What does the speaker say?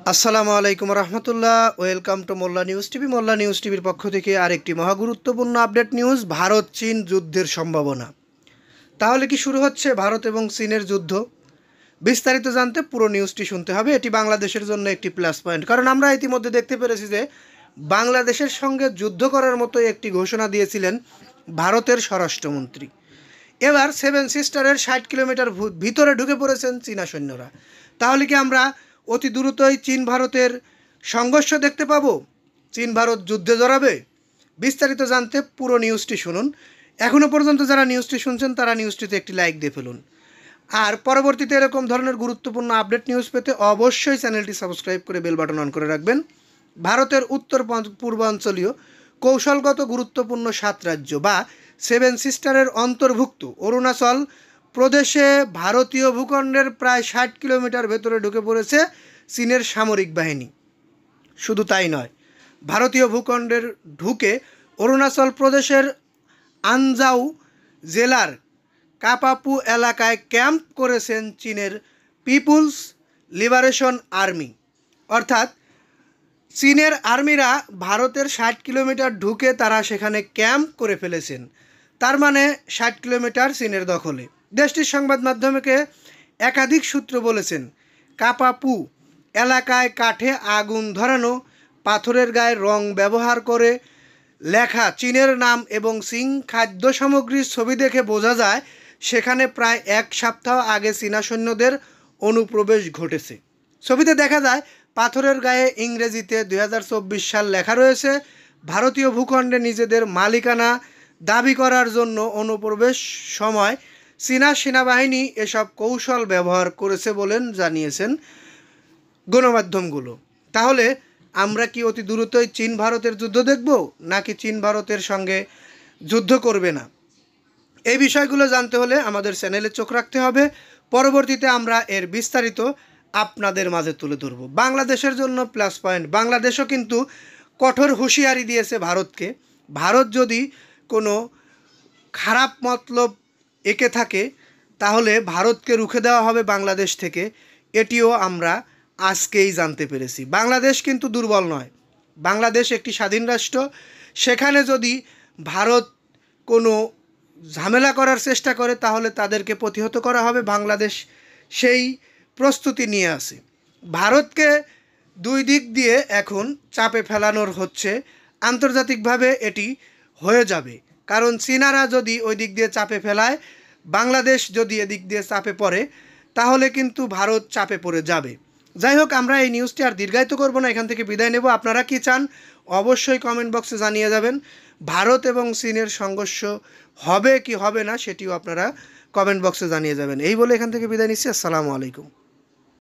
আসসালামু আলাইকুম রহমতুল্লাহ। Welcome to Molla news TV. Molla news টিভির পক্ষ থেকে আরেকটি মহাগুরুত্বপূর্ণ আপডেট নিউজ, ভারত চীন যুদ্ধের সম্ভাবনা। তাহলে কি শুরু হচ্ছে ভারত এবং চীনের যুদ্ধ? বিস্তারিত জানতে পুরো নিউজটি শুনতে হবে। এটি বাংলাদেশের জন্য একটি প্লাস পয়েন্ট, কারণ আমরা ইতিমধ্যে দেখতে পেরেছি যে বাংলাদেশের সঙ্গে যুদ্ধ করার মতো একটি ঘোষণা দিয়েছিলেন ভারতের স্বরাষ্ট্রমন্ত্রী। এবার সেভেন সিস্টারের 60 কিলোমিটার ভিতরে ঢুকে পড়েছেন চীনা সৈন্যরা। তাহলে কি আমরা অতি দ্রুতই চীন ভারতের সংঘর্ষ দেখতে পাবো? চীন ভারত যুদ্ধে জড়াবে? বিস্তারিত জানতে পুরো নিউজটি শুনুন। এখনও পর্যন্ত যারা নিউজটি শুনছেন তারা নিউজটিতে একটি লাইক দিয়ে ফেলুন। আর পরবর্তীতে এরকম ধরনের গুরুত্বপূর্ণ আপডেট নিউজ পেতে অবশ্যই চ্যানেলটি সাবস্ক্রাইব করে বেল বাটন অন করে রাখবেন। ভারতের উত্তর পূর্বাঞ্চলীয় কৌশলগত গুরুত্বপূর্ণ 7 রাজ্য বা সেভেন সিস্টারের অন্তর্ভুক্ত অরুণাচল প্রদেশে ভারতীয় ভূখণ্ডের প্রায় 60 কিলোমিটার ভেতরে ঢুকে পড়েছে চীনের সামরিক বাহিনী। শুধু তাই নয়, ভারতীয় ভূখণ্ডের ঢুকে অরুণাচল প্রদেশের আনজাও জেলার কাপাপু এলাকায় ক্যাম্প করেছেন চীনের পিপুলস লিবারেশন আর্মি। অর্থাৎ চীনের আর্মিরা ভারতের 60 কিলোমিটার ঢুকে তারা সেখানে ক্যাম্প করে ফেলেছেন। তার মানে 60 কিলোমিটার চীনের দখলে। দেশটির সংবাদ মাধ্যমকে একাধিক সূত্র বলেছেন, কাপাপু এলাকায় কাঠে আগুন ধরানো, পাথরের গায়ে রং ব্যবহার করে লেখা চীনের নাম এবং চীন খাদ্য সামগ্রীর ছবি দেখে বোঝা যায় সেখানে প্রায় 1 সপ্তাহ আগে চীনা সৈন্যদের অনুপ্রবেশ ঘটেছে। ছবিতে দেখা যায় পাথরের গায়ে ইংরেজিতে 2024 সাল লেখা রয়েছে। ভারতীয় ভূখণ্ডে নিজেদের মালিকানা দাবি করার জন্য অনুপ্রবেশ সময় চীনা সেনাবাহিনী এসব কৌশল ব্যবহার করেছে বলেন জানিয়েছেন গণমাধ্যমগুলো। তাহলে আমরা কি অতি দ্রুতই চীন ভারতের যুদ্ধ দেখব, নাকি চীন ভারতের সঙ্গে যুদ্ধ করবে না? এই বিষয়গুলো জানতে হলে আমাদের চ্যানেলে চোখ রাখতে হবে। পরবর্তীতে আমরা এর বিস্তারিত আপনাদের মাঝে তুলে ধরব। বাংলাদেশের জন্য প্লাস পয়েন্ট, বাংলাদেশও কিন্তু কঠোর হুঁশিয়ারি দিয়েছে ভারতকে। ভারত যদি কোনো খারাপ মতলব এঁকে থাকে তাহলে ভারতকে রুখে দেওয়া হবে বাংলাদেশ থেকে। এটিও আমরা আজকেই জানতে পেরেছি। বাংলাদেশ কিন্তু দুর্বল নয়, বাংলাদেশ একটি স্বাধীন রাষ্ট্র। সেখানে যদি ভারত কোনো ঝামেলা করার চেষ্টা করে তাহলে তাদেরকে প্রতিহত করা হবে। বাংলাদেশ সেই প্রস্তুতি নিয়ে আছে। ভারতকে দুই দিক দিয়ে এখন চাপে ফেলানোর হচ্ছে। আন্তর্জাতিকভাবে এটি হয়ে যাবে, কারণ চীনারা যদি ওই দিক দিয়ে চাপে ফেলায়, বাংলাদেশ যদি এদিক দিয়ে চাপে পড়ে, তাহলে কিন্তু ভারত চাপে পড়ে যাবে। যাই হোক, আমরা এই নিউজটি আর দীর্ঘায়িত করব না, এখান থেকে বিদায় নেব। আপনারা কি চান অবশ্যই কমেন্ট বক্সে জানিয়ে যাবেন। ভারত এবং চীনের সংঘর্ষ হবে কি হবে না সেটিও আপনারা কমেন্ট বক্সে জানিয়ে যাবেন। এই বলে এখান থেকে বিদায় নিচ্ছি। আসসালামু আলাইকুম।